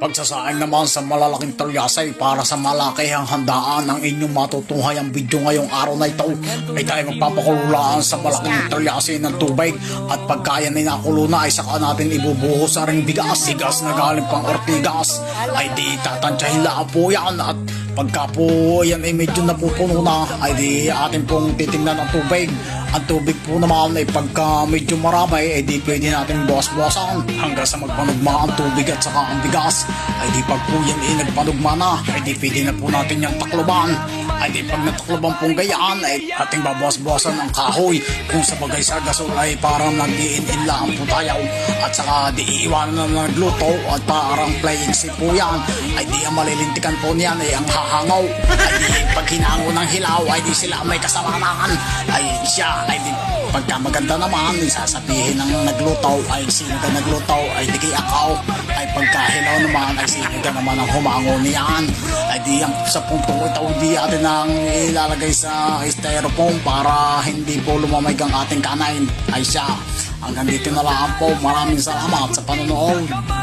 Pagsasaing naman sa malalaking talyasay para sa malakihang handaan ng inyong matutunghay ang video ngayong araw na ito ay tayo magpapakululaan sa malaking talyasay ng tubig at pagka yan ay nakulo na ay saka natin ibubuhos sa ring bigas na galing pang Ortigas ay di tatansyahin lang po yan at pagka po yan ay medyo napupuno na ay di atin pong titingnan ang tubig. Ang tubig po naman ay pagka medyo marami ay di pwede natin buwas-buwasan hanggang sa magpanugma ang tubig at saka ang bigas ay di pag po yan ay nagpanugma na ay di pwede na po natin yung takloban ay di pag natakloban pong gayaan ay ating babuwas-buwasan ang kahoy kung sa bagay sa gasol ay parang nag-iin-in lang po tayo at saka di iiwanan na nagluto at parang playing si po yan ay di ang malilintikan po niyan ay ang hahangaw ay di pag hinango ng hilaw ay di sila may kasamanan ay siya ay di pagka maganda naman sasabihin ng nagluto ay sino ka nagluto ay di kay akaw ay pagka hilaw naman ay sino ka naman ang humango niyan ay di ang sa puntong ito di atin ang ilalagay sa styrofoam para hindi po lumamig ang ating kanain ay siya hanggang dito na lang po maraming salamat sa panonood.